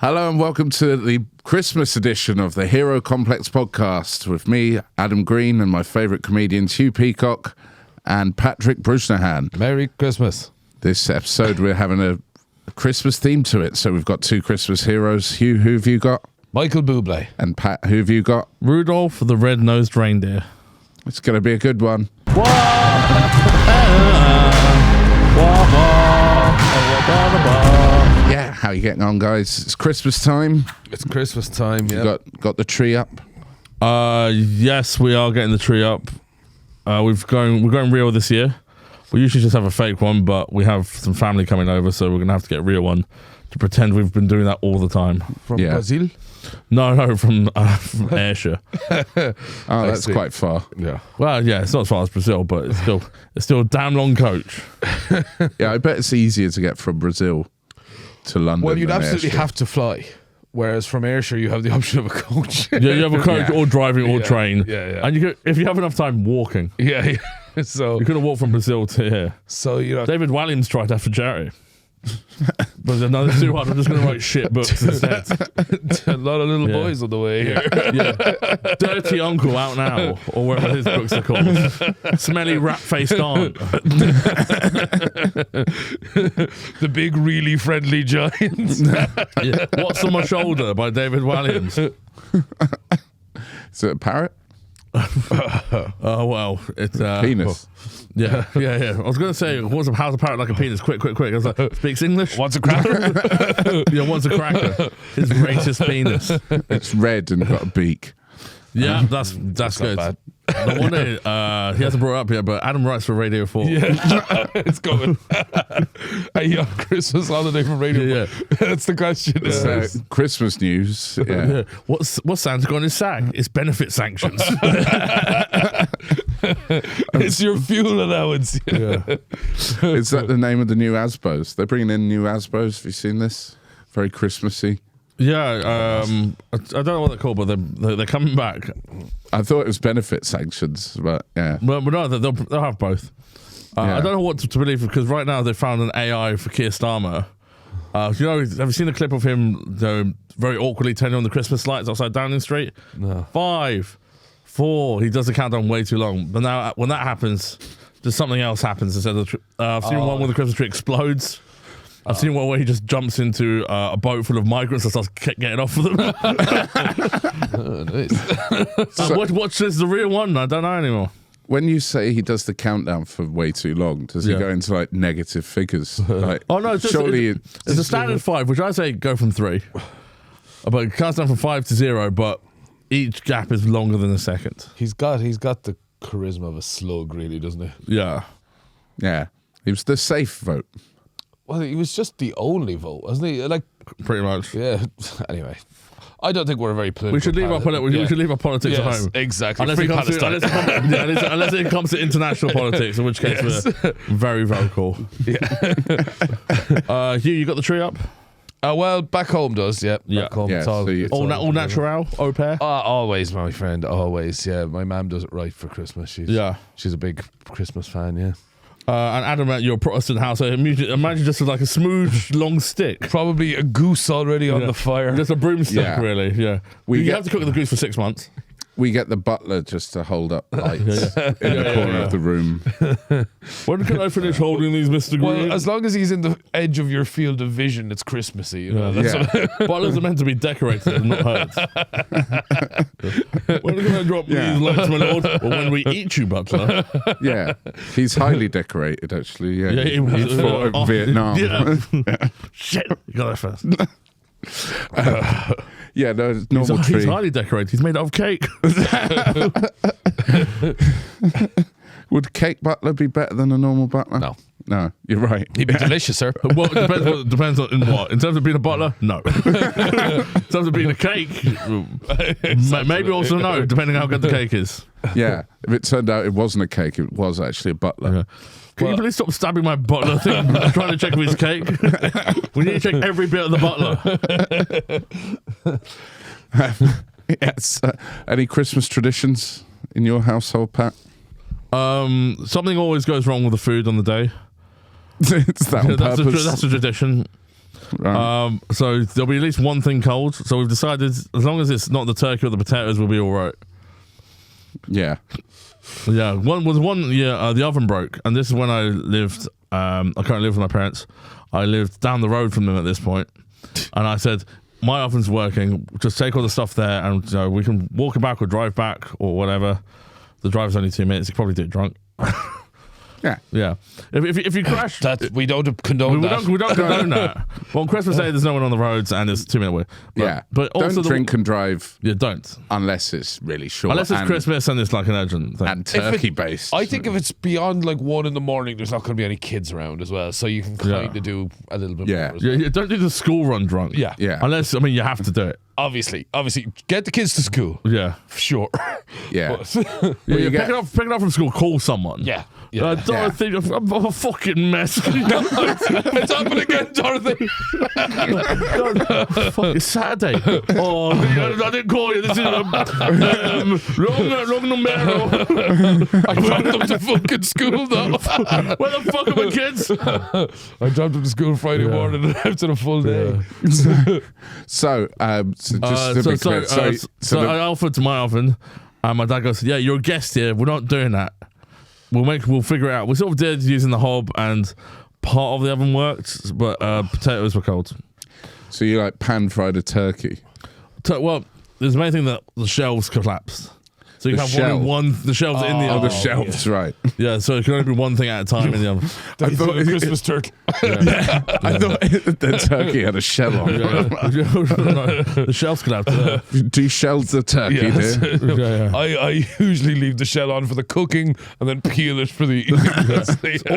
Hello and welcome to the Christmas edition of the Hero Complex podcast with me, Adam Green, and my favourite comedians, Hugh Peacock and Patrick Brusnahan. Merry Christmas. This episode, we're having a Christmas theme to it, so we've got two Christmas heroes. Hugh, who have you got? Micheal Bublé. And Pat, who have you got? Rudolph the red-nosed reindeer. It's going to be a good one. Yeah, how are you getting on, guys? It's Christmas time. It's Christmas time, yeah. You got the tree up? Yes, we are getting the tree up. We're going real this year. We usually just have a fake one, but we have some family coming over, so we're going to have to get a real one to pretend we've been doing that all the time. From Brazil? No, from Ayrshire. Oh, that's quite far. Yeah. Well, yeah, it's not as far as Brazil, but it's still a damn long coach. Yeah, I bet it's easier to get from Brazil to London. Well, you'd absolutely Ayrshire. have to fly. Whereas from Ayrshire, you have the option of a coach. Yeah, you have a coach or driving or train. Yeah. And you could, if you have enough time, walking. Yeah. So You couldn't walk from Brazil to here. So, you know. David Walliams tried that for charity. But no, it's too hard. I'm just going to write shit books instead. A lot of little boys on the way here. Yeah. Dirty Uncle out now, or whatever his books are called. Smelly rat-faced aunt. The big, really friendly giant. Yeah. What's on my shoulder by David Walliams. Is it a parrot? Oh, well, it's... Penis. Yeah. I was going to say, how's a parrot like a penis? Quick. I was like, speaks English? Wants a cracker? Yeah, wants a cracker. His racist penis. It's red and got a beak. Yeah, that's good. bad. The one day, he hasn't brought it up yet, but Adam writes for Radio 4. Yeah. It's coming. A young Christmas holiday from Radio 4. That's the question. So, Christmas news. Yeah. What's Santa got in his sack? It's benefit sanctions. It's your fuel allowance. Yeah. Is that the name of the new Asbos? They're bringing in new Asbos. Have you seen this? Very Christmassy. Yeah, I don't know what they're called, but they're coming back. I thought it was benefit sanctions, but yeah. But no, they'll have both. I don't know what to believe, because right now they've found an AI for Keir Starmer. Have you seen the clip of him very awkwardly turning on the Christmas lights outside Downing Street? No. 5, 4. He does the countdown way too long. But now, when that happens, just something else happens instead of I've seen one where the Christmas tree explodes. I've seen one where he just jumps into a boat full of migrants and starts getting off of them. Nice. Watch this, the real one? I don't know anymore. When you say he does the countdown for way too long, does he go into like negative figures? Like, Oh no, it's a standard 5, which I say go from 3. But it counts down from 5 to 0, but each gap is longer than a second. He's got the charisma of a slug, really, doesn't he? Yeah. Yeah. He was the safe vote. Well, he was just the only vote, wasn't he? Like, Pretty much. yeah. Anyway, I don't think we're a very political. We should leave our politics at home. Exactly. Unless it comes to international politics, in which case we're very vocal. Yeah. Hugh, you got the tree up? Well, back home does, yeah. Back home, Yeah, it's all, so you- it's All natural, au pair? always, my friend, always. Yeah, my mum does it right for Christmas. She's a big Christmas fan. Yeah. And Adam, at your Protestant house, I imagine just like a smooth, long stick. Probably a goose already on the fire. Just a broomstick, Yeah. really, yeah. You have to cook the goose for 6 months. We get the butler just to hold up lights in the corner of the room. When can I finish holding these, Mr. Green? Well, as long as he's in the edge of your field of vision, it's Christmassy. You know? Butlers are meant to be decorated and not hurt. When can I drop these lights, my lord? Or when we eat you, butler. Yeah. He's highly decorated, actually. Yeah. Yeah, he fought in Vietnam. Yeah. Shit, you got that first. Yeah, no, normal tree. He's highly decorated. He's made out of cake. Would cake butler be better than a normal butler? No. No, you're right. He'd be delicious, sir. Well, it depends on in what. In terms of being a butler, no. In terms of being a cake, maybe also no, depending how good the cake is. Yeah, if it turned out it wasn't a cake, it was actually a butler. Yeah. Can you please stop stabbing my butler thing? I'm trying to check if it's cake. We need to check every bit of the butler. Yes. Any Christmas traditions in your household, Pat? Something always goes wrong with the food on the day. It's that on purpose. That's a tradition. Right. So there'll be at least one thing cold. So we've decided, as long as it's not the turkey or the potatoes, we'll be all right. Yeah. Yeah, the oven broke, and this is when I lived. I currently live with my parents. I lived down the road from them at this point, and I said, "My oven's working. Just take all the stuff there, and we can walk it back or drive back or whatever." The drive's only 2 minutes. You can probably do it drunk. Yeah. If you crash, we don't condone that. We don't condone that. Well, on Christmas Day, there's no one on the roads, and it's 2 minute way. But also don't drink and drive. Yeah, don't. Unless it's really short. Unless it's Christmas and it's like an urgent thing. And turkey based. I think if it's beyond like 1 a.m, there's not going to be any kids around as well, so you can kind of do a little bit more. As well. Yeah, don't do the school run drunk. Yeah. Unless you have to do it. Obviously, get the kids to school. Yeah, sure. Yeah. Pick it up from school. Call someone. Yeah. Dorothy, I'm a fucking mess. It's happening again, Dorothy. Fuck, it's Saturday. Oh, I didn't call you. This is wrong numero. I dropped them to fucking school though. Where the fuck are my kids? I dropped them to school Friday morning and after the full day. So I offered to my oven, and my dad goes, "Yeah, you're a guest here. We're not doing that. We'll figure it out." We sort of did using the hob, and part of the oven worked, but potatoes were cold. So you like pan fried a turkey? Well, there's the main thing that the shelves collapsed. So you have one. The shelves in the oven. The shelves, right? Yeah, so it can only be one thing at a time in the oven. I thought a Christmas turkey. I thought the turkey had a shell on. The shelves collapsed. Do you shell the turkey? Yes. I usually leave the shell on for the cooking and then peel it for the eating.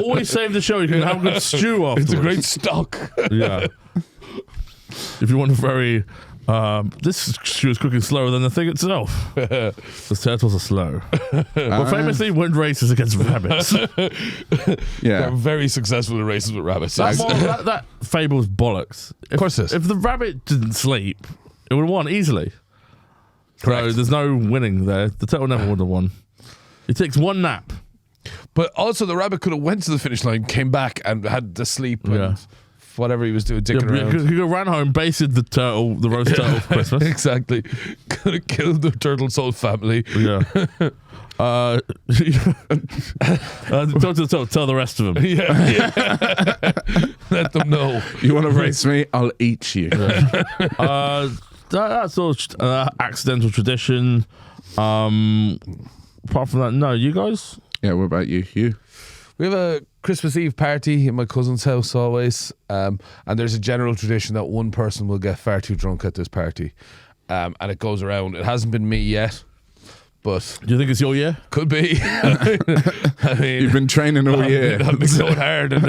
Always save the shell. You can have a good stew afterwards. It's a great stock. Yeah. If you want a very... this stew is cooking slower than the thing itself. The turtles are slow. But famously went races against rabbits. They're very successful in races with rabbits. That fable's bollocks. Of course it is. If the rabbit didn't sleep, it would have won easily. Correct. So there's no winning there. The turtle never would have won. It takes one nap. But also the rabbit could have went to the finish line, came back and had to sleep and whatever he was doing, dicking around. He ran home, basted the roast turtle for Christmas. Exactly. Could have killed the turtle's whole family. Yeah. Tell the rest of them. Yeah. Let them know. You want to race me? I'll eat you. That's all accidental tradition. Apart from that, no. You guys? Yeah. What about you? We have a Christmas Eve party in my cousin's house always, and there's a general tradition that one person will get far too drunk at this party, and it goes around. It hasn't been me yet, but do you think it's your year? Could be. I mean, you've been training all year. I've been going hard and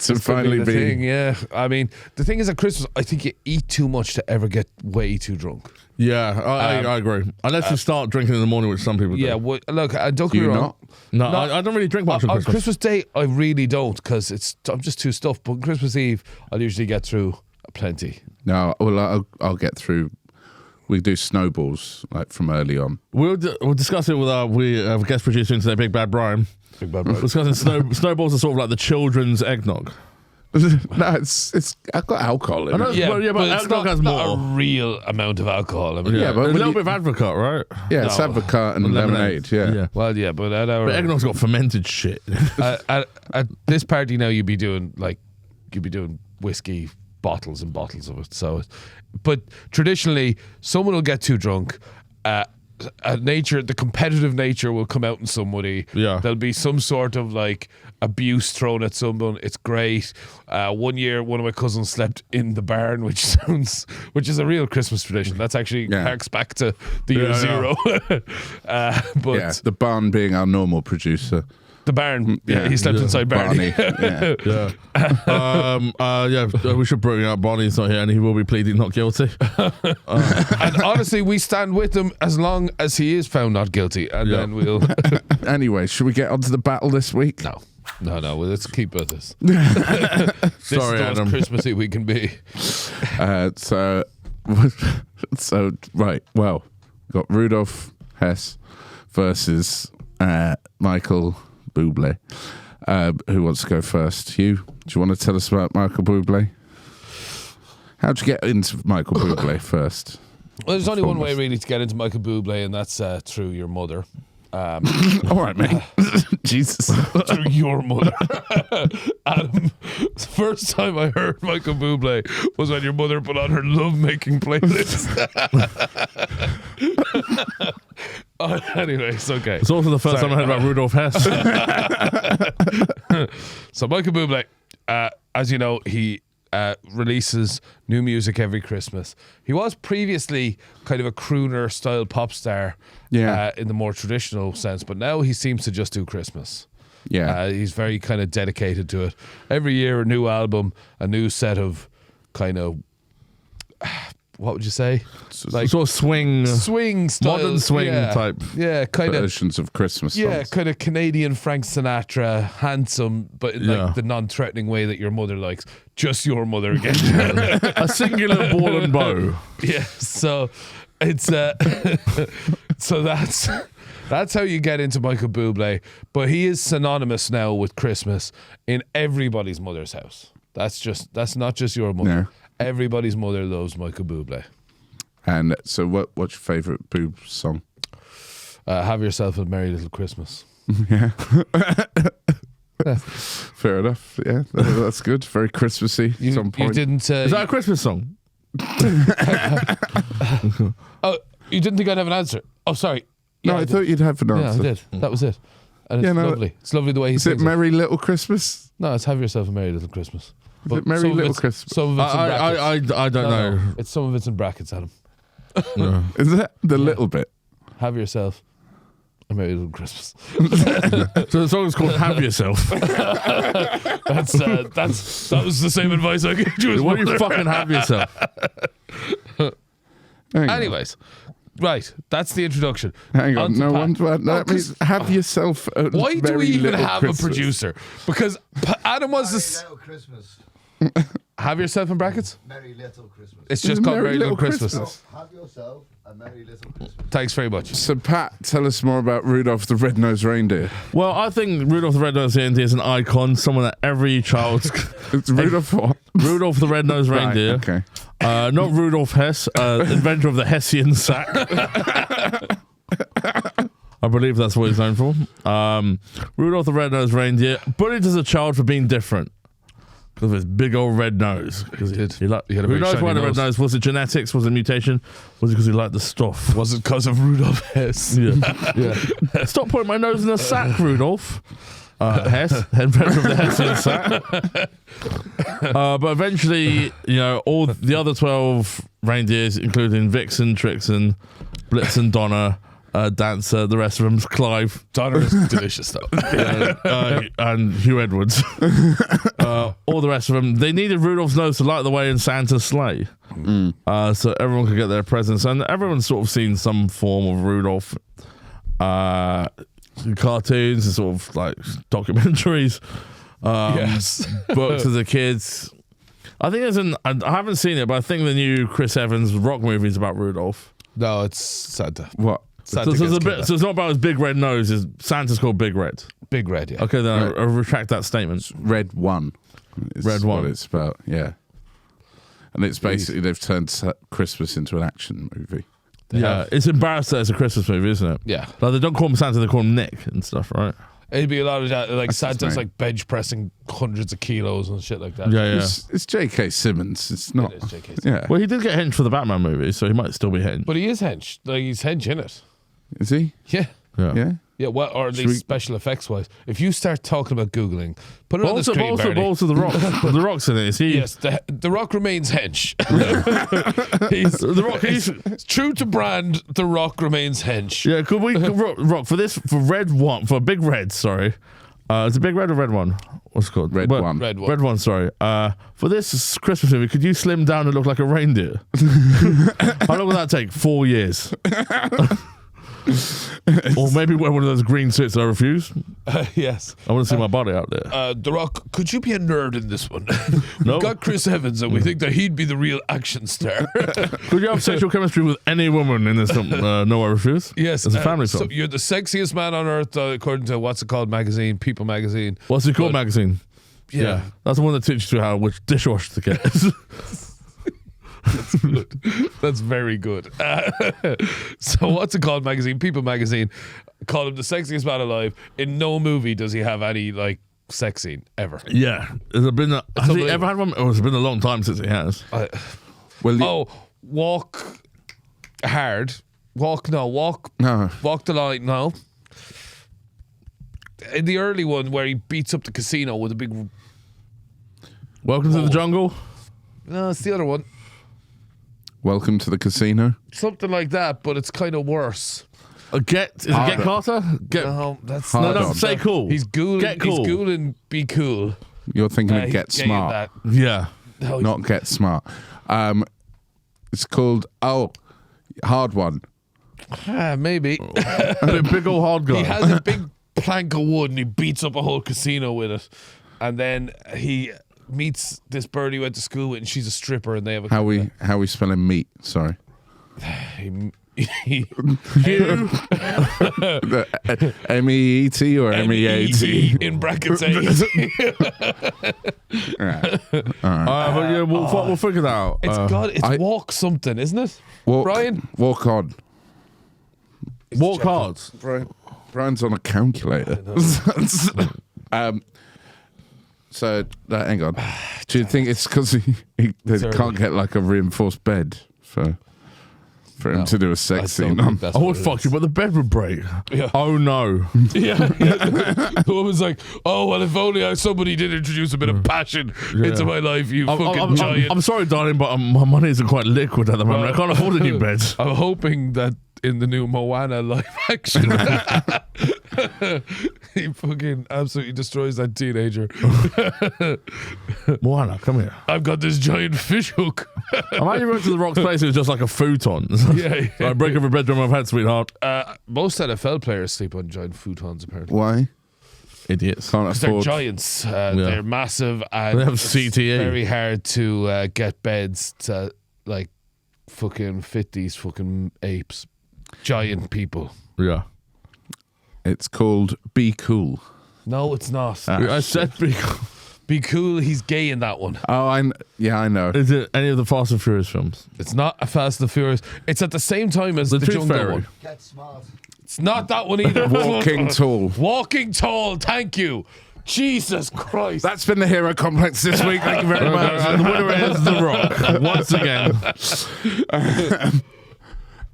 to finally be. Thing, yeah. I mean, the thing is at Christmas, I think you eat too much to ever get way too drunk. Yeah, I agree. Unless you start drinking in the morning, which some people do. Yeah, well, look, don't get me wrong. No, I don't really drink much on Christmas. Christmas Day, I really don't because I'm just too stuffed. But Christmas Eve, I'll usually get through plenty. No, well, I'll get through. We do snowballs like from early on. We'll discuss it with we have a guest producer in today, Big Bad Brian. Big Bad Brian. We're discussing snowballs are sort of like the children's eggnog. No, it's I've got alcohol in it. Yeah, but eggnog has more. Not a real amount of alcohol. I mean, but a little bit of Advocate, right? Yeah, it's Advocate and lemonade. Yeah. Well, yeah, but at our eggnog's got fermented shit. at this party now, you'd be doing whiskey bottles and bottles of it. So, but traditionally, someone will get too drunk. The competitive nature will come out in somebody. Yeah. There'll be some sort of like abuse thrown at someone. It's great. One year, one of my cousins slept in the barn, which is a real Christmas tradition. That's actually harks back to the year zero. But the barn being our normal producer. The barn, he slept inside Barney. We should bring up Barney's not here, and he will be pleading not guilty. And honestly, we stand with him as long as he is found not guilty, and then we'll. Anyway, should we get onto the battle this week? No. Well, let's keep with this. Sorry, this is Adam. Christmassy we can be. So right. Well, we've got Rudolph Hess versus Micheal Bublé. Who wants to go first? Do you want to tell us about Micheal Bublé? How'd you get into Michael Bublé first? Well, there's only one way really to get into Michael Bublé, and that's through your mother. All right, mate. Jesus. Through your mother. Adam, the first time I heard Michael Bublé was when your mother put on her love-making playlist. Anyway, it's okay. It's also the first time I heard about Rudolph Hess. So Michael Bublé, as you know, he releases new music every Christmas. He was previously kind of a crooner style pop star, in the more traditional sense, but now he seems to just do Christmas. Yeah. He's very kind of dedicated to it. Every year, a new album, a new set of kind of, what would you say? Like sort of swing style, modern swing type. Yeah, kind of versions of Christmas songs. Yeah, kind of Canadian Frank Sinatra, handsome, but in like the non-threatening way that your mother likes. Just your mother again. A singular ball and bow. Yeah, so it's so that's how you get into Michael Bublé. But he is synonymous now with Christmas in everybody's mother's house. That's not just your mother. No. Everybody's mother loves Michael Bublé. And so what's your favourite Boob song? Have Yourself a Merry Little Christmas. Yeah. Fair enough. Yeah, that's good. Very Christmassy. Some point. You didn't. Is that a Christmas song? Oh, you didn't think I'd have an answer? Oh, sorry. No, Yeah, I thought you'd have an answer. Yeah, I did. That was it. And it's lovely. It's lovely the way he Is it sings Merry Little Christmas? No, it's Have Yourself a Merry Little Christmas. Is it Merry Little Christmas? Some of it's in brackets. I don't know. No. It's some of it's in brackets, Adam. No. Is it the little bit? Have Yourself a Merry Little Christmas. So the song is called Have Yourself. That was the same advice I gave you as Why do mother. you fucking have yourself? Anyways, right, that's the introduction. Hang On on, to no Pat. one to let me have yourself a Why do Merry we even Little have Christmas. a producer? Because Adam was this. Merry Little Christmas. Have Yourself in brackets? Merry Little Christmas. It's just called Merry Little Christmas. Have yourself a Merry Little Christmas. Thanks very much. So, Pat, tell us more about Rudolph the Red-Nosed Reindeer. Well, I think Rudolph the Red-Nosed Reindeer is an icon, someone that every child... It's Rudolph what? Rudolph the Red-Nosed Reindeer. Right, okay. Not Rudolph Hess, inventor of the Hessian sack. I believe that's what he's known for. Rudolph the Red-Nosed Reindeer, bullied as a child for being different. Because of his big old red nose. Because He did. He had a Who very knows shiny why the red nose? Was it genetics? Was it mutation? Was it because he liked the stuff? Was it because of Rudolph Hess? Yeah. Stop putting my nose in a sack, Rudolph. Hess, inventor of the Hessian sack. But eventually, all the other 12 reindeers, including Vixen, Trixen, Blitzen, Donna, Dancer, the rest of them's Clive. Donner is delicious though. And Hugh Edwards. All the rest of them, they needed Rudolph's nose to light the way in Santa's sleigh. So everyone could get their presents. And everyone's sort of seen some form of Rudolph cartoons and sort of like documentaries. Yes. Books as a kids. I think I haven't seen it, but I think the new Chris Evans rock movie is about Rudolph. No, it's Santa. What? Santa So gets it's not about his big red nose. Santa's called Big Red. Big Red, yeah. Okay, then Right. I'll retract that statement. Red One. Is Red One. What it's about, yeah. And it's basically they've turned Christmas into an action movie. Yeah, it's embarrassed that it's a Christmas movie, isn't it? Yeah. Like they don't call him Santa, they call him Nick and stuff, right? It'd be a lot of that, like That's his Santa's name. like bench pressing hundreds of kilos and shit like that. Yeah. It's J.K. Simmons. It's not. It is J.K. Yeah. Well, he did get hench for the Batman movie, so he might still be hench. But he is hench. Like he's hench in it. Is he? Yeah. Yeah. Yeah, well, or at Should least we- special effects wise. If you start talking about Googling, put it But on the also, screen, Bernie. the Rock. The Rock's in it. Is he? Yes, the Rock remains hench. The Rock. It's true to brand. The Rock remains hench. Yeah. Could we Rock for Red One for Big Red? Sorry. Is it Big Red or Red One? What's it called? Red One. Red One. Red One. Sorry. For this Christmas movie, could you slim down and look like a reindeer? How long will that take? 4 years. Or maybe wear one of those green suits that I refuse. Yes. I want to see my body out there. The Rock, could you be a nerd in this one? No. We've got Chris Evans, and we think that he'd be the real action star. Could you have sexual chemistry with any woman in this film? No, I refuse. Yes, It's a family so film. you're the sexiest man on earth, according to what's it called magazine, People magazine. What's it called But- magazine? Yeah. That's the one that teaches you which dishwasher to get. That's good. That's very good. So what's it called? Magazine, People magazine, called him the sexiest man alive. In no movie does he have any like sex scene ever. Yeah. Has he ever had one? Or has it been a long time since he has? Walk hard. Walk No. Walk the line. No. In the early one where he beats up the casino with a big. Welcome to the jungle. No, it's the other one. Welcome to the casino. Something like that, but it's kind of worse. Get Carter? No, that's Hard not. on. Say cool. He's ghouling. Get cool. He's ghouling. Be cool. You're thinking of He's Get getting Smart, that. Yeah. No, not Get Smart. It's called Hard One. maybe. Big old hard guy. He has a big plank of wood and he beats up a whole casino with it, and then he meets this bird he went to school with, and she's a stripper, and they have a How we spelling meat? Sorry. MEET or MEAT? in brackets. But yeah, we'll figure that out. It's walk something, isn't it? Brian? Walk on. Walk hard. Brian's on a calculator. So hang on. Do you think it's because they can't get like a reinforced bed for him to do a sex scene on? I would fuck you, but the bed would break. Yeah. Oh no. Yeah. The woman's like, oh, well, if only somebody did introduce a bit of passion into my life, you fucking giant. I'm sorry, darling, but my money isn't quite liquid at the moment. I can't afford a new bed. I'm hoping that in the new Moana live action, he fucking absolutely destroys that teenager. Moana, come here. I've got this giant fish hook. Imagine going to the Rock's place, it was just like a futon. Yeah. So I break every bedroom I've had, sweetheart. Most NFL players sleep on giant futons, apparently. Why? Idiots. Can't Because they're afford. giants. They're massive, and They have it's CTE. very hard to get beds to like fucking fit these fucking apes. Giant people. Yeah. It's called Be Cool. No, it's not. I said Be cool. He's gay in that one. Oh, I know. Is it any of the Fast and Furious films? It's not a Fast and the Furious. It's at the same time as the Tooth Jungle Fairy. one. Get smart. It's not that one either. Walking Tall. Walking Tall. Thank you. Jesus Christ. That's been the Hero Complex this week. Thank you very much. The winner is The Rock. Once again.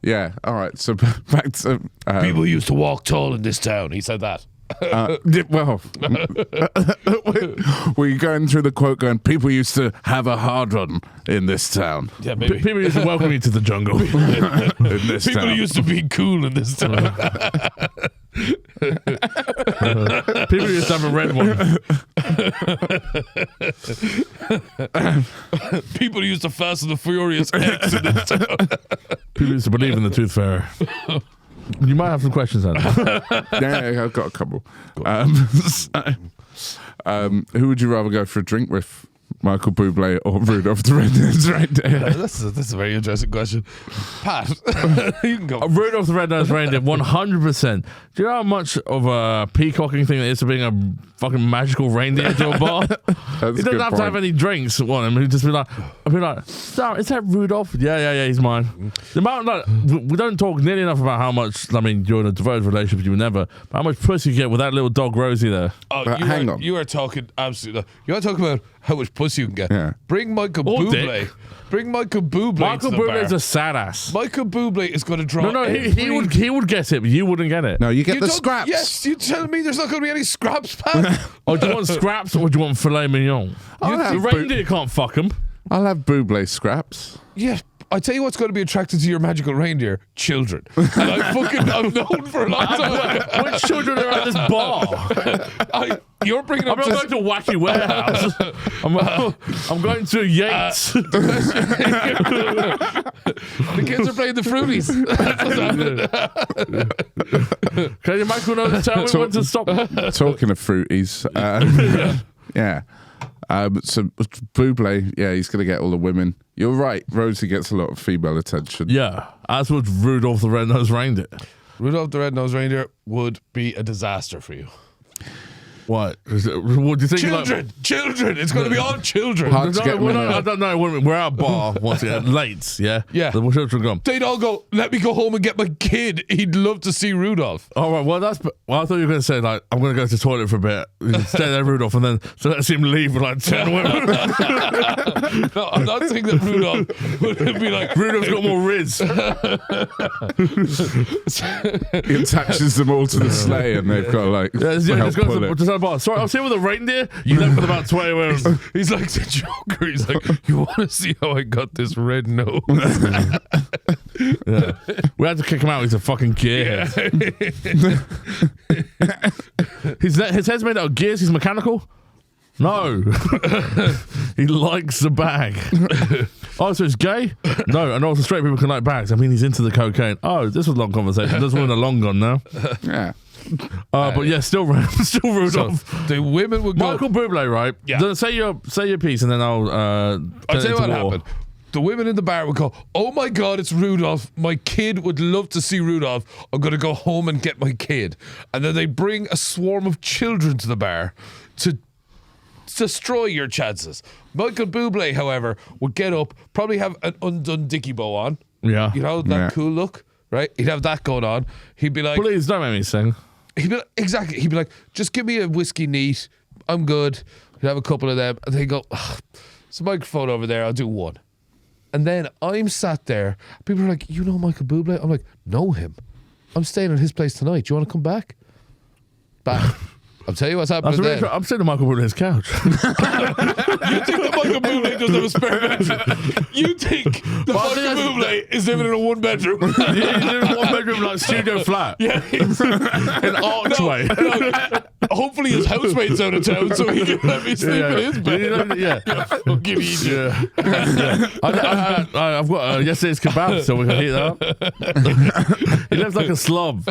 Yeah. All right. So back to People used to walk tall in this town. He said that. well, we're going through the quote going, people used to have a hard one in this town. Yeah, maybe. People used to welcome you to the jungle. In this People town. used to be cool in this town. People used to have a red one. People used to Fast and the Furious X in this town. People used to believe in the Tooth Fairy. You might have some questions, Adam. Yeah, I've got a couple. Who would you rather go for a drink with? Micheal Bublé or Rudolph the Red-Nosed Reindeer? That's a very interesting question. Pat, you can go. Rudolph the Red-Nosed Reindeer, 100%. Do you know how much of a peacocking thing it is to bring a fucking magical reindeer to a bar? He doesn't have to have any drinks on him. He'd just be like, "Sir, is that Rudolph?" Yeah, he's mine. The amount, like, we don't talk nearly enough about how much, I mean, you're in a devoted relationship, you would never, but how much pussy you get with that little dog Rosie there. Oh, hang on. You are talking absolutely. You are talking about how much pussy you can get. Yeah. Bring Micheal Or Bublé. dick. Bring Micheal Bublé. to Micheal the Bublé is bar. a sad ass. Micheal Bublé is going to draw. No, he would get it, but you wouldn't get it. No, you get You the don't- scraps. Yes, you telling me there's not going to be any scraps, Pat? Oh, do you want scraps or do you want filet mignon? I'll The have reindeer can't fuck him. I'll have Bublé scraps. Yeah. I tell you what's going to be attracted to your magical reindeer: children. And I'm known for a long time. Which children are at this bar? You're bringing I'm up not going to Wacky Warehouse. I'm going to Yates. the kids are playing the fruities. That's what's happening. Can you, Michael, tell me when to stop? Talking of fruities. Yeah. So Bublé, yeah, he's going to get all the women. You're right. Rosie gets a lot of female attention. Yeah, as would Rudolph the Red-Nosed Reindeer. Rudolph the Red-Nosed Reindeer would be a disaster for you. What? What do you think? Children. It's going to be all children. Hard to get them in I there. don't know. We're at a bar once again, late. Yeah. Yeah. The children gone. They'd all go, let me go home and get my kid. He'd love to see Rudolph. All right. Well, I thought you were going to say like I'm going to go to the toilet for a bit, stay there, Rudolph, and then so let's him leave with like 10 women. No, I'm not saying that Rudolph would be like, Rudolph's got more riz. He attaches them all to the sleigh, and they've got like. Just go to the bar. Sorry, I was here with a reindeer. You left with about 20 women. he's like the Joker. He's like, you want to see how I got this red nose? Yeah. We had to kick him out. He's a fucking gearhead. His head's made out of gears. He's mechanical. No. He likes the bag. Oh, so it's gay? No, and also straight people can like bags. I mean, he's into the cocaine. Oh, this was a long conversation. This one's a long gone now. Yeah. But yeah, still Rudolph. So the women would go. Micheal Bublé, right? Yeah. Say your piece, and then I'll tell you what happened. The women in the bar would go, oh my God, it's Rudolph. My kid would love to see Rudolph. I'm going to go home and get my kid. And then they bring a swarm of children to the bar to destroy your chances. Micheal Bublé, however, would get up, probably have an undone dicky bow on. Yeah. You know, that cool look, right? He'd have that going on. He'd be like... Please don't make me sing. He'd be like, exactly. He'd be like, just give me a whiskey neat. I'm good. He'd have a couple of them. And they go, there's a microphone over there. I'll do one. And then I'm sat there. People are like, you know Micheal Bublé? I'm like, know him. I'm staying at his place tonight. Do you want to come back? Back. I'll tell you what's happening then. I'm sitting on Micheal Bublé's couch. You think that Micheal Bublé doesn't have a spare bedroom? You think that Micheal Bublé is living in a one bedroom? He's in a one bedroom like studio flat. Yeah. An archway. No. Hopefully his housemate's out of town so he can let me sleep in his bed. Yeah. Fucking idiot. I've got yesterday's kebab, so we can heat that up. He lives like a slob.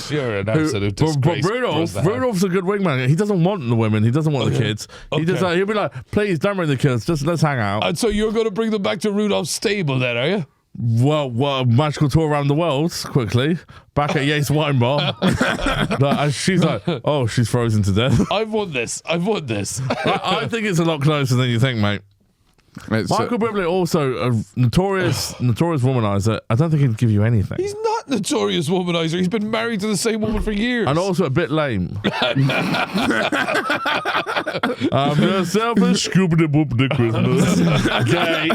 You're an absolute disgrace. But Rudolph's a good wingman. He doesn't want the women. He doesn't want the kids. He just he'll be like, please don't bring the kids. Just let's hang out. And so you're going to bring them back to Rudolph's stable then, are you? Well, magical tour around the world quickly. Back at Yates Wine Bar. And she's like, oh, she's frozen to death. I've won this. I think it's a lot closer than you think, mate. Micheal Bublé also a notorious womanizer. I don't think he'd give you anything. He's not notorious womanizer. He's been married to the same woman for years. And also a bit lame. I'm just selfish, Scooby-Doo Christmas. Gay.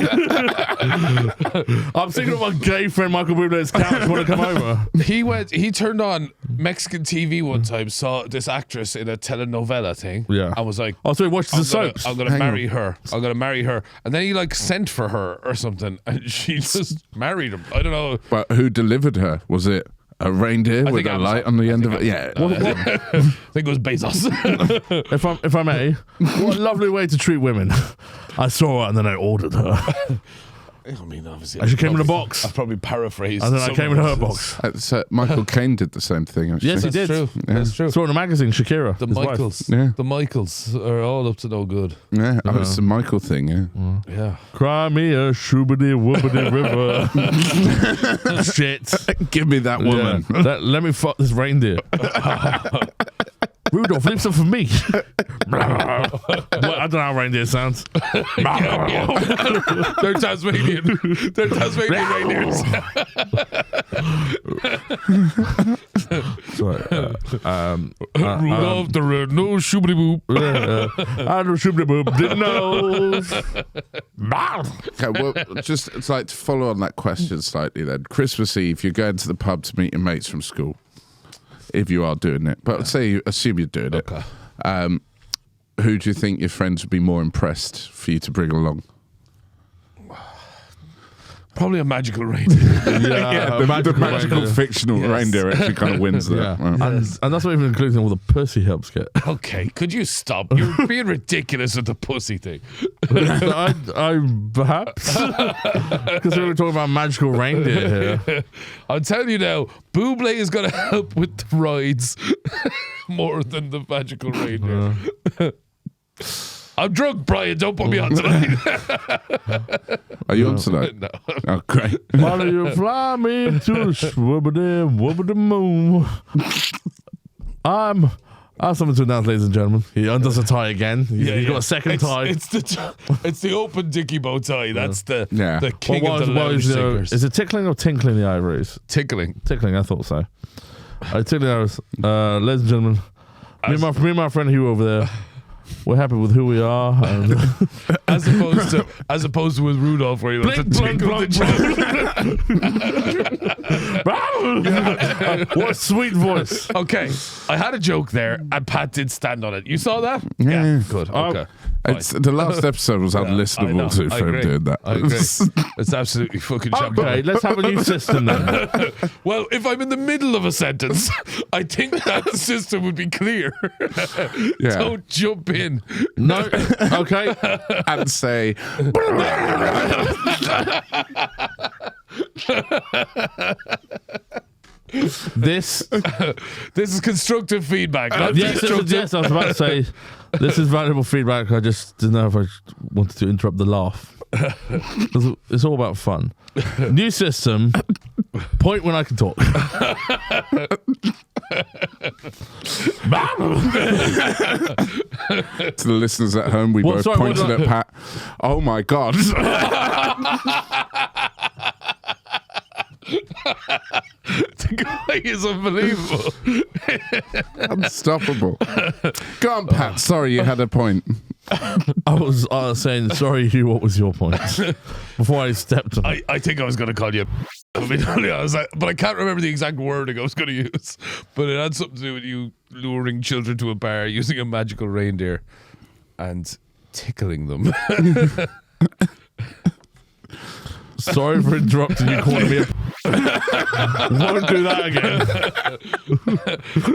I'm thinking of my gay friend Micheal Bublé's couch. Want to come over? He turned on Mexican TV one time, saw this actress in a telenovela thing. Yeah. And was like, oh, so he watched the soaps. I'm gonna marry her. I'm gonna marry her. And then he like sent for her or something, and she just married him. I don't know. But who delivered her? Was it a reindeer with a light on the end of it? Yeah. I think it was Bezos. If I may, what a lovely way to treat women. I saw her and then I ordered her. I mean, obviously. And she came in a box. I probably paraphrased. And then I came in her box. Michael Caine did the same thing. Actually. Yes, he did. True. Yeah. That's true. Saw her in a magazine, Shakira. The his wife. Michaels. Yeah. The Michaels are all up to no good. Yeah, it's the Michael thing. Yeah. Yeah. Cry me a shoobity woobity river. Shit. Give me that woman. Yeah. Let me fuck this reindeer. Rudolph, leave some for me. Well, I don't know how reindeer sounds. They're Tasmanian. They're Tasmanian reindeers. Rudolph the red-nosed shoobity boop. I don't shoobity boop. Didn't know. Okay, well, just it's like to follow on that question slightly. Then Christmas Eve, you're going to the pub to meet your mates from school. If you are doing it, but assume you're doing it. Who do you think your friends would be more impressed for you to bring along? Probably a magical reindeer. The magical fictional reindeer actually kind of wins there. Yeah. Right. And that's not even including all the pussy helps get. Okay, could you stop? You're being ridiculous with the pussy thing. I perhaps because we were talking about magical reindeer here. I'll tell you now, Bublé is going to help with the rides more than the magical reindeer. I'm drunk, Brian. Don't put me on tonight. Are you on tonight? No. Oh, great. Why do you fly me to the swoobity moon? I'm I have something to announce, ladies and gentlemen. He undoes a tie again. He's got a second tie. It's the open dicky bow tie. That's the king Well, of the lounge singers. is it tickling or tinkling the ivories? Tickling. Tickling, I thought so. Tickling the ivories. Ladies and gentlemen, me and my friend Hugh over there, we're happy with who we are. And as opposed to with Rudolph, where you like to tinkle the child. What a sweet voice. Okay, I had a joke there, and Pat did stand on it. You saw that? Yeah. Good. Okay. It's, the last episode was unlistenable for him doing that. I agree. It's absolutely fucking champion. Okay, let's have a new system then. Well, if I'm in the middle of a sentence, I think that system would be clear. Yeah. Don't jump in. No, okay. And say, This is constructive feedback. Not yes, destructive. I was about to say this is valuable feedback. I just didn't know if I wanted to interrupt the laugh. It's all about fun. New system. Point when I can talk. to the listeners at home, we both pointed at Pat. Oh my God. The guy is unbelievable. Unstoppable. Go on, Pat. Sorry, you had a point. I was saying, sorry, Hugh, what was your point? Before I stepped on I think I was going to call you. I mean, I was like, but I can't remember the exact wording I was going to use. But it had something to do with you luring children to a bar using a magical reindeer and tickling them. Sorry for interrupting you, calling me a won't do that again.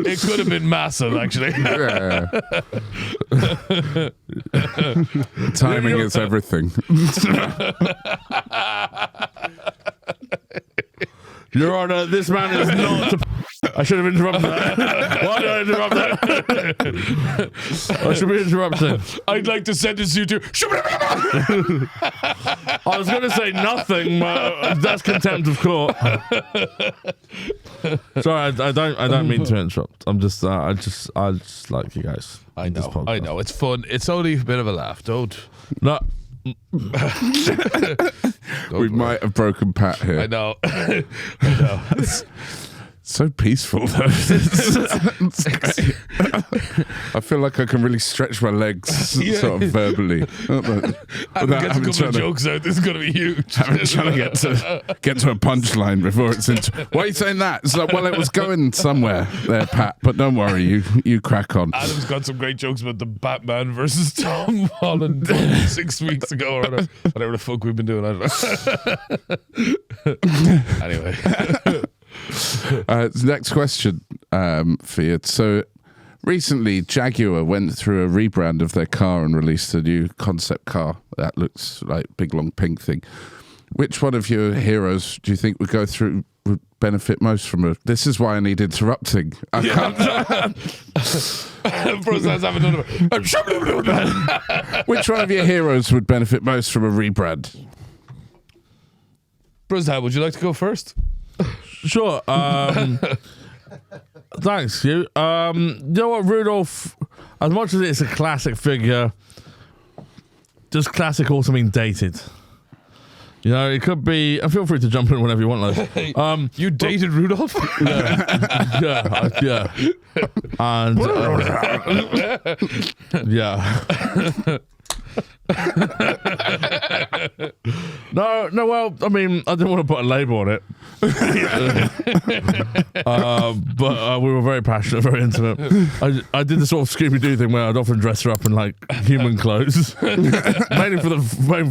It could have been massive, actually. Yeah. Timing is everything. Your Honor, this man is not. I should have interrupted that. Why did I interrupt that? I should be interrupted. I'd like to sentence you to. I was going to say nothing, but that's contempt of court. Sorry, I don't mean to interrupt. I just like you guys. I know. It's fun. It's only a bit of a laugh. Don't. No. We might have broken Pat here. I know. I know. So peaceful though. I feel like I can really stretch my legs sort of verbally. Get a couple of jokes out. This is going to be huge. I'm trying to get to a punchline before it's into. Why are you saying that? It's like, well, it was going somewhere there, Pat. But don't worry, you crack on. Adam's got some great jokes about the Batman versus Tom Holland 6 weeks ago or whatever the fuck we've been doing. I don't know. Anyway. Next question for you. So recently Jaguar went through a rebrand of their car and released a new concept car that looks like big long pink thing. Which one of your heroes do you think would benefit most from it? This is why I need interrupting. I can't. Which one of your heroes would benefit most from a rebrand? Bruzhal, would you like to go first? Sure. Thanks, Hugh. You know what, Rudolph, as much as it's a classic figure, does classic also mean dated? You know, it could be, and feel free to jump in whenever you want. Like, you dated Rudolph? Yeah. And yeah. No, well, I mean, I didn't want to put a label on it. But we were very passionate, very intimate. I did the sort of Scooby-Doo thing where I'd often dress her up in like human clothes, mainly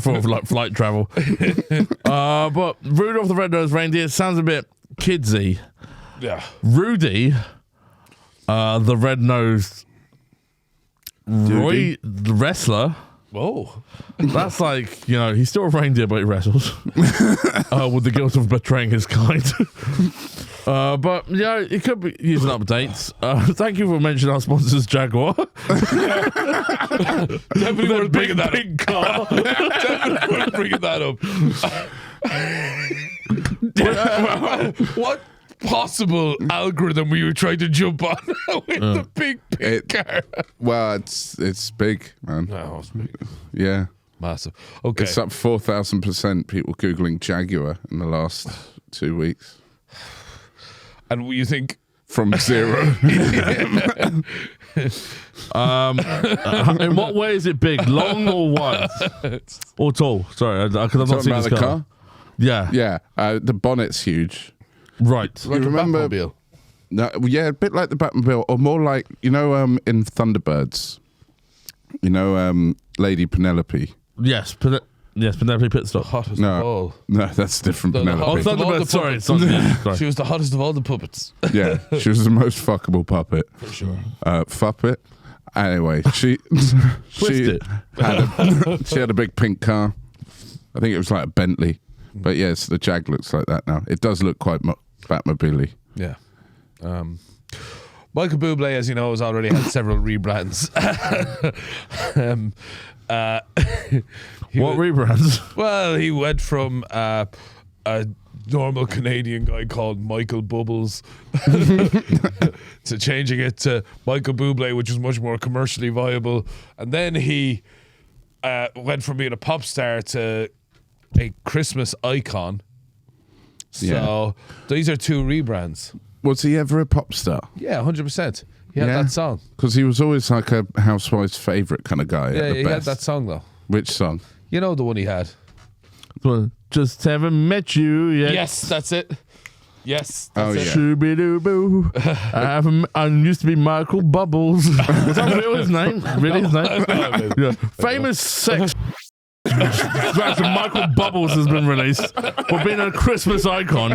for like flight travel. But Rudolph the Red-Nosed Reindeer sounds a bit kidsy. Yeah. Rudy, the red-nosed Roy, the wrestler. Whoa. That's like, you know, he's still a reindeer, but he wrestles with the guilt of betraying his kind. But, yeah, it could be using updates. Thank you for mentioning our sponsors, Jaguar. Definitely worth bringing that big car. Definitely worth bringing that up. What possible algorithm were you trying to jump on with the big pink car? Well, it's big, man. No, it's big. Yeah. Massive. Okay. It's up 4,000% people Googling Jaguar in the last 2 weeks. And you think From 0. In what way is it big? Long or wide? Or tall? Sorry, because I've not seen about this the car. car? Yeah. Yeah. The bonnet's huge. Right. like You a remember- Batmobile? No, yeah, a bit like the Batmobile, or more like, in Thunderbirds, Lady Penelope. Yes. Penelope Pitstop. Hottest No. of all. No, that's different The Penelope. Oh, hottest of all the Thunderbird. Sorry. puppets. Sorry. She was the hottest of all the puppets. Yeah, she was the most fuckable puppet. For sure. Fuppet. Anyway, she it. had a big pink car. I think it was like a Bentley. But yes, the Jag looks like that now. It does look quite Batmobile-y. Yeah. Micheal Bublé, as you know, has already had several rebrands. What rebrands? Well, he went from a normal Canadian guy called Micheal Bubbles to changing it to Micheal Bublé, which was much more commercially viable. And then he went from being a pop star to a Christmas icon. So these are 2 rebrands. Was he ever a pop star? Yeah, 100%. He had Yeah. that song. Because he was always like a housewife's favourite kind of guy. Yeah, at the he best. had that song though. Which song? You know the one he had. Well, just haven't met you yet. Yes, that's it. Yes, Oh, that's yeah. it. Shoo-be-doo-boo. I used to be Michael Bubbles. Was that real his name? Really his name? Yeah. Famous sex scratch of Michael Bubbles has been released for being a Christmas icon.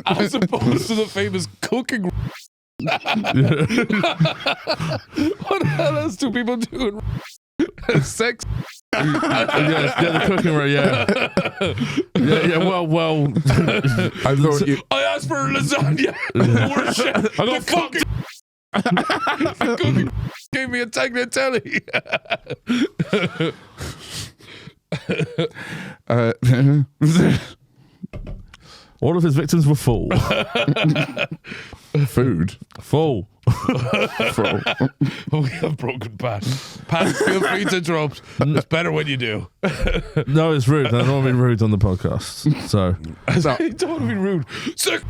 As opposed to the famous cooking. What the hell else do people do in sex? The cooking room, yeah. Well. I thought you. I asked for lasagna. The worst shit. I got fucked. The cooking gave me a tagliatelle. All of his victims were full. Food. Full. We have broken Pat. Pat, feel free to interrupt. It's better when you do. No, it's rude. I don't want to be rude on the podcast. So. You don't want to be rude. Sick.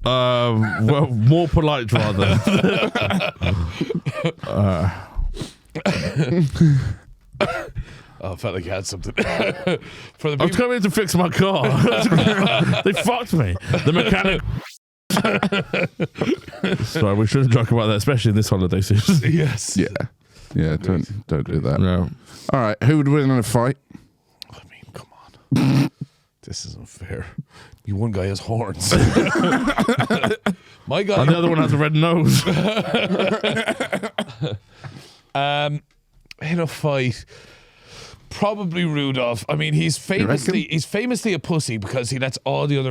Well, more polite rather. Oh, I felt like you had something. For the I was people, coming to fix my car. They fucked me. The mechanic. Sorry, we shouldn't joke about that, especially in this holiday season. yes. Yeah. Don't do that. No. All right. Who would win in a fight? I mean, come on. This isn't fair. You one guy has horns. My guy. And the other one has a red nose. In a fight, probably Rudolph. I mean, he's famously a pussy because he lets all the other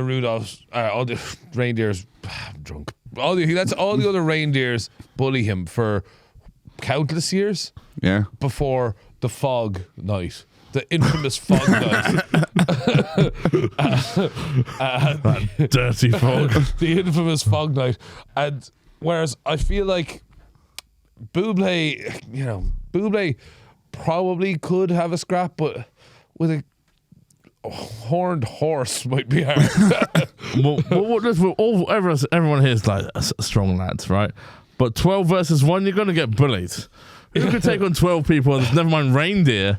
all the reindeers. I'm drunk. He lets all the other reindeers bully him for countless years Yeah. before the fog night. The infamous fog night. That dirty fog. The infamous fog night. And whereas I feel like Bublé probably could have a scrap, but with a horned horse might be hard. Everyone here is like strong lads, right? But 12 versus 1, you're going to get bullied. Who could take on 12 people, never mind reindeer,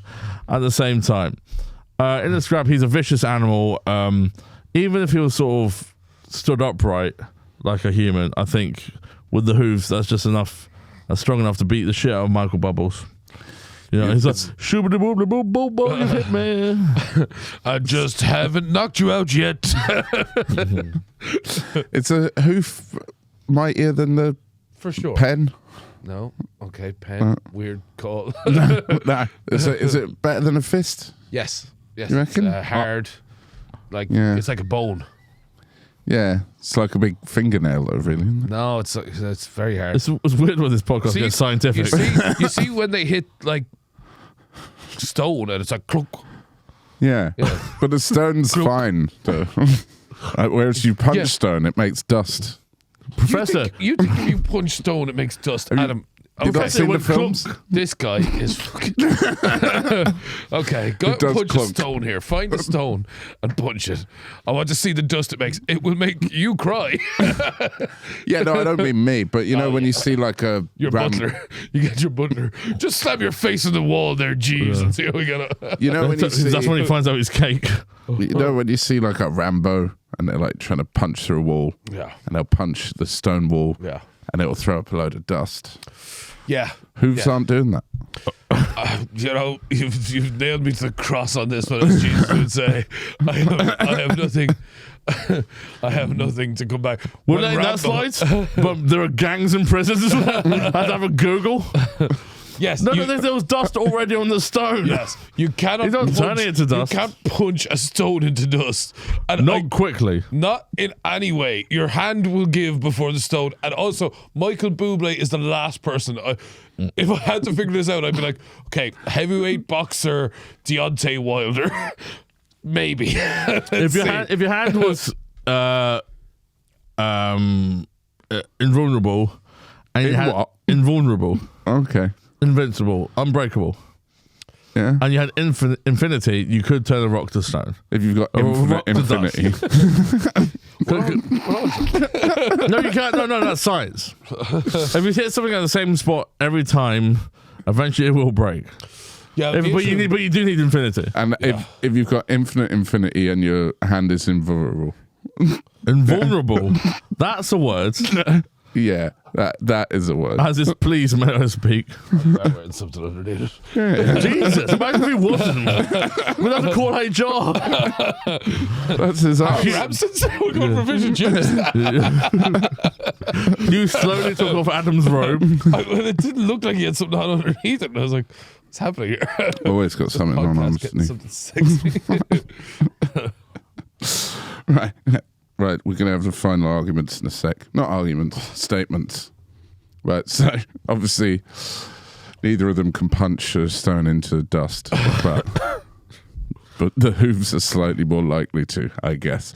at the same time? In the scrap, he's a vicious animal. Even if he was sort of stood upright like a human, I think with the hooves, that's just enough. That's strong enough to beat the shit out of Micheal Bubbles. You know, he's like, shoo-ba-da-boo-ba-boo-boo, you hit me. I just haven't knocked you out yet. It's a hoof mightier than the For sure. pen. No. Okay, pen. Weird call. Nah. Is it better than a fist? Yes. Yes. You It's, reckon? hard. Like, Yeah. it's like a bone. Yeah. It's like a big fingernail, though, really. Isn't it? No, it's very hard. It's weird when this podcast gets scientific. You see when they hit like stone and it's like clunk. Yeah. But the stone's fine, though. Whereas you punch stone, it makes dust. Professor. You think if you punch stone, it makes dust, Adam? You've not seen the films? This guy is fucking. Okay, go It does punch clunk. a stone here. Find a stone and punch it. I want to see the dust it makes. It will make you cry. Yeah, no, I don't mean me, but you know when you see like a Your butler. You get your butler. Just slam your face on the wall there, Jeeves, and see how we get it. You know when you see, That's when he finds out his cake. you know when you see like a Rambo and they're like trying to punch through a wall, Yeah. and they'll punch the stone wall, Yeah. and it'll throw up a load of dust. Yeah. Hooves aren't doing that. You know, you've nailed me to the cross on this one, as Jesus would say. I have nothing. I have nothing to come back. We're When letting that Rambo- slide, but there are gangs in prisons. I had to have a Google. Yes. No, there was dust already on the stone. Yes, you cannot. He's not punch, turning it to dust. You can't punch a stone into dust, and Not quickly. not in any way. Your hand will give before the stone, and also Micheal Bublé is the last person. If I had to figure this out, I'd be like, okay, heavyweight boxer Deontay Wilder, maybe. If your hand was invulnerable, and you In had what? invulnerable, Okay. invincible, unbreakable, Yeah. and you had infinity, you could turn a rock to stone. If you've got rock infinite to infinity. No, you can't. No, that's science. If you hit something at the same spot every time, eventually it will break. Yeah, But you do need infinity. And if you've got infinite infinity and your hand is invulnerable. Invulnerable. That's a word. Yeah, that is a word. As is please may I speak. I'm wearing something underneath it. Jesus, imagine if he wasn't. We'd have to call HR. That's his Oh, ass. Ramson's we're going for vision chips. You slowly took off Adam's robe. It didn't look like he had something on underneath it, and I was like, "What's happening here?" Always got something on Podcast getting underneath. something sexy. Right. Right, we're going to have the final arguments in a sec. Not arguments, statements. Right, so obviously neither of them can punch a stone into dust, but the hooves are slightly more likely to, I guess.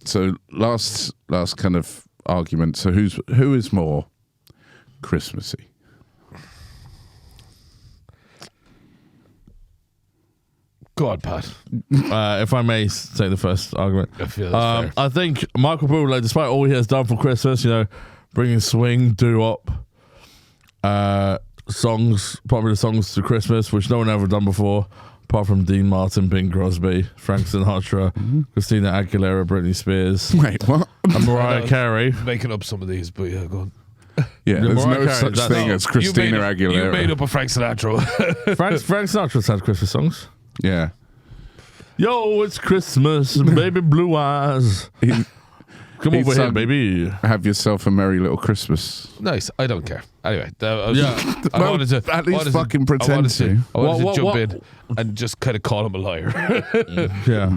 So last kind of argument. So who is more Christmassy? Go on, Pat. If I may say the first argument. I feel that's fair. I think Micheal Bublé, despite all he has done for Christmas, bringing swing, doo-wop, songs, popular songs to Christmas, which no one ever done before, apart from Dean Martin, Bing Crosby, Frank Sinatra, Christina Aguilera, Britney Spears, Wait, what? and Mariah Carey. Making up some of these, but yeah, go on. Yeah, there's Mariah no Carey, such that's- thing as Christina You made Aguilera. up a Frank Sinatra. Frank Sinatra's had Christmas songs. Yeah. Yo, it's Christmas, baby blue eyes. He- Come He's over here, sung- baby. Have yourself a merry little Christmas. Nice. I don't care. Anyway, I Well, wanted to at least wanted fucking pretend I wanted to. I wanted What- to jump what- in and just kind of call him a liar. Yeah.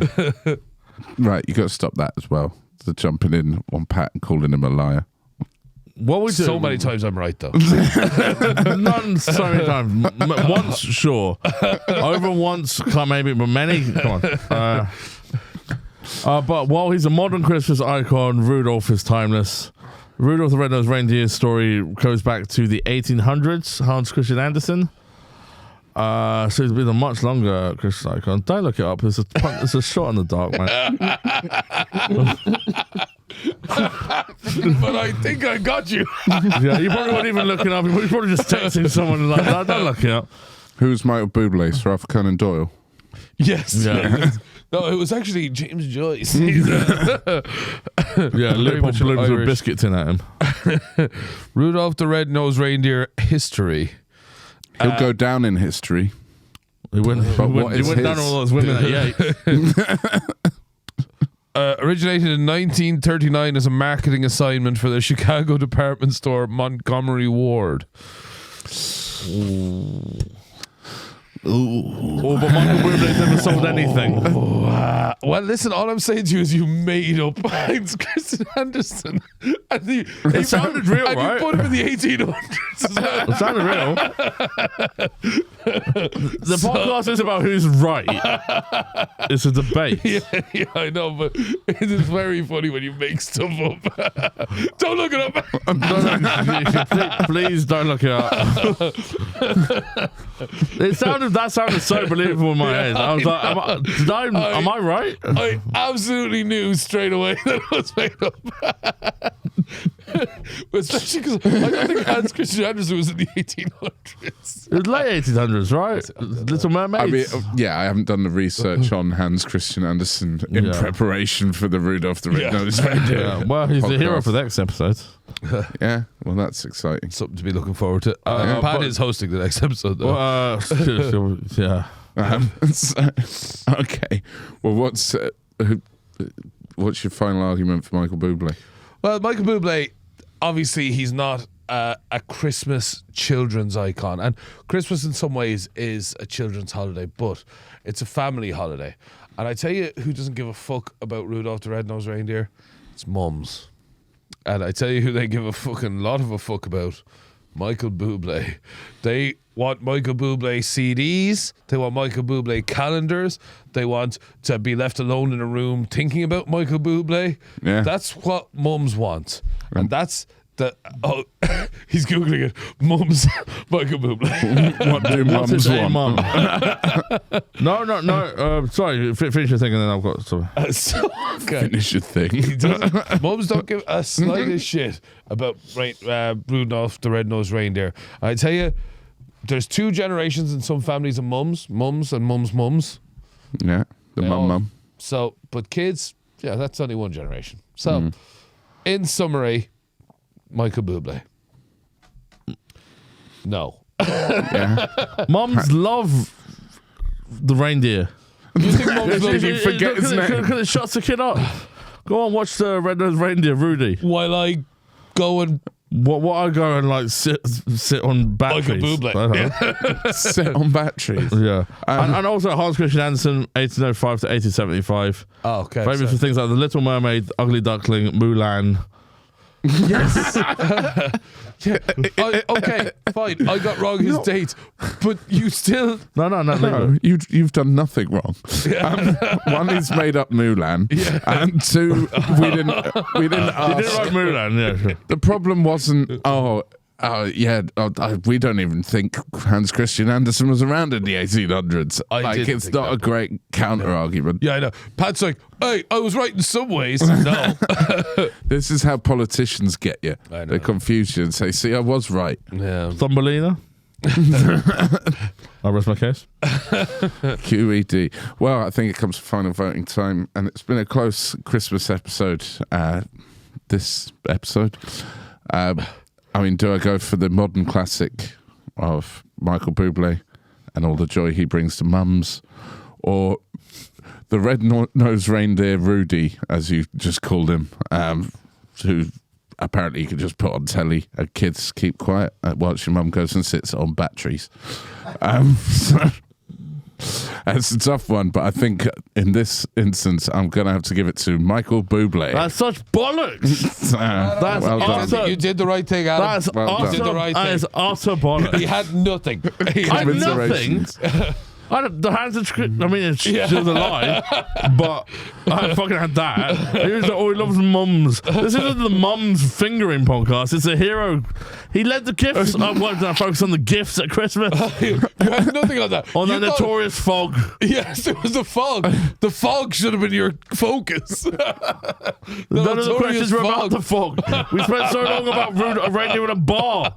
Right, you got to stop that as well. The jumping in on Pat and calling him a liar. What we do? So many times I'm right though. None so many times. Once, sure. Over once, maybe, but many. Come on. But while he's a modern Christmas icon, Rudolph is timeless. Rudolph the Red-Nosed Reindeer story goes back to the 1800s. Hans Christian Andersen. So he's been a much longer Christmas icon. Don't look it up. It's a shot in the dark, man. But I think I got you. Yeah, you probably weren't even looking up. You're probably just texting someone like that. Don't look it up. Who's Michael Bublé? Sir Arthur Conan Doyle. Yes. Yeah. No, it was actually James Joyce. Yeah, Liverpool much Blues with a Irish. biscuit tin at him. Rudolph the Red-Nosed Reindeer history. He'll go down in history. He went what is down his? all those women that he ate. Originated in 1939 as a marketing assignment for the Chicago department store Montgomery Ward. Oh, but Michael Bublé's never sold anything. Well, listen, all I'm saying to you is you made up Hans Christian Andersen. And It sounded real, and right? you put him in the 1800s as well. It sounded real. The podcast is about who's right. It's a debate. Yeah, I know, but it is very funny when you make stuff up. Don't look it up. Please don't look it up. That sounded so believable in my head. I was like, am I right? I absolutely knew straight away that it was made up. Especially because I don't think Hans Christian Andersen was in the 1800s. It was late 1800s, right? Little Mermaid. I mean, I haven't done the research on Hans Christian Andersen in preparation for the Rudolph the Red-Nosed Reindeer. Yeah, well, he's the hero podcast. for the next episode. Yeah, well, that's exciting. Something to be looking forward to. Pat is hosting the next episode, though. Yeah. Okay. Well, what's your final argument for Micheal Bublé? Well, Micheal Bublé, obviously, he's not a Christmas children's icon. And Christmas, in some ways, is a children's holiday, but it's a family holiday. And I tell you who doesn't give a fuck about Rudolph the Red-Nosed Reindeer? It's mums. And I tell you who they give a fucking lot of a fuck about? Micheal Bublé. They want Micheal Bublé CDs. They want Micheal Bublé calendars. They want to be left alone in a room thinking about Micheal Bublé. Yeah. That's what mums want. And that's the... Oh, he's Googling it. Mums, Micheal Bublé. What do What's his mums name, want? Mum? No. Sorry, finish your thing and then I've got some. So, okay. Finish your thing. Mums don't give a slightest shit about Rudolph the Red-Nosed Reindeer. I tell you, there's two generations in some families of mums and mums. Yeah, the They all- mum. So, but kids, yeah, that's only one generation. So, in summary, Micheal Bublé. No. Yeah. Mums love the reindeer. You think mums Did you love forget his name? Because it shuts the kid up. Go on, watch the Red-Nosed Reindeer, Rudy. while I go and What I go and like sit on batteries. Micheal Bublé. Sit on batteries. Yeah. And also Hans Christian Andersen, 1805 to 1875. Oh, okay. Famous for things like The Little Mermaid, Ugly Duckling, Mulan. Okay, fine. I got wrong his date, but you still. No, you've done nothing wrong. One, he's made up Mulan, and two, we didn't ask. You didn't like Mulan, yeah, sure. The problem wasn't. We don't even think Hans Christian Andersen was around in the 1800s. It's think not that. a great counter argument. Yeah, I know. Pat's like, hey, I was right in some ways. No. This is how politicians get you. I know. They confuse you and say, "See, I was right." Yeah. Thumbelina. I'll rest my case. QED. Well, I think it comes to final voting time, and it's been a close Christmas episode. This episode. I mean, do I go for the modern classic of Micheal Bublé and all the joy he brings to mums, or the red-nosed reindeer Rudy, as you just called him, who apparently you can just put on telly and kids keep quiet whilst your mum goes and sits on batteries. It's a tough one, but I think in this instance, I'm going to have to give it to Micheal Bublé. That's such bollocks. That's well done. utter, You did the right thing, Adam. that's Well done. utter, You did the right that thing. is utter bollocks. He had nothing. I had nothing. Commiserations. The hands are I mean, it's just a lie, but I fucking had that. He was like, oh, he loves mums. This isn't the mums fingering podcast. It's a hero. He led the gifts. I wanted to focus on the gifts at Christmas. You had nothing on that. On You that thought- notorious fog. Yes, it was the fog. The fog should have been your focus. None of the questions were about notorious the fog. We spent so long about a reindeer in a bar.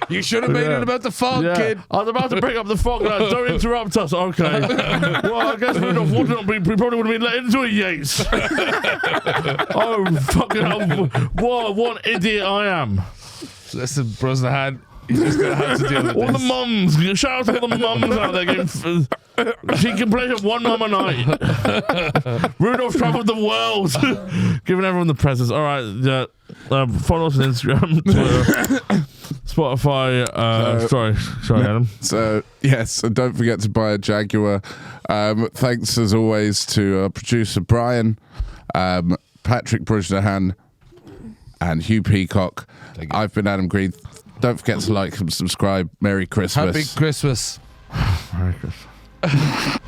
You should have made it about the fog, kid. I was about to bring up the fog. Don't interrupt us. Okay. Well, I guess Rudolph would not be. We probably would have been let into a Yates. Oh, fucking hell. What an idiot I am. Listen, Brosnahan, you're just going to have to deal with All this. the mums. Shout out to all the mums out there. She can play one mum a night. Rudolph travelled the world. Giving everyone the presents. All right. Follow us on Instagram, Twitter. Spotify. Sorry, Adam. So yes, and don't forget to buy a Jaguar. Thanks as always to our producer Brian, Patrick Brujnahan, and Hugh Peacock. I've been Adam Green. Don't forget to like and subscribe. Merry Christmas. Happy Christmas. Merry Christmas.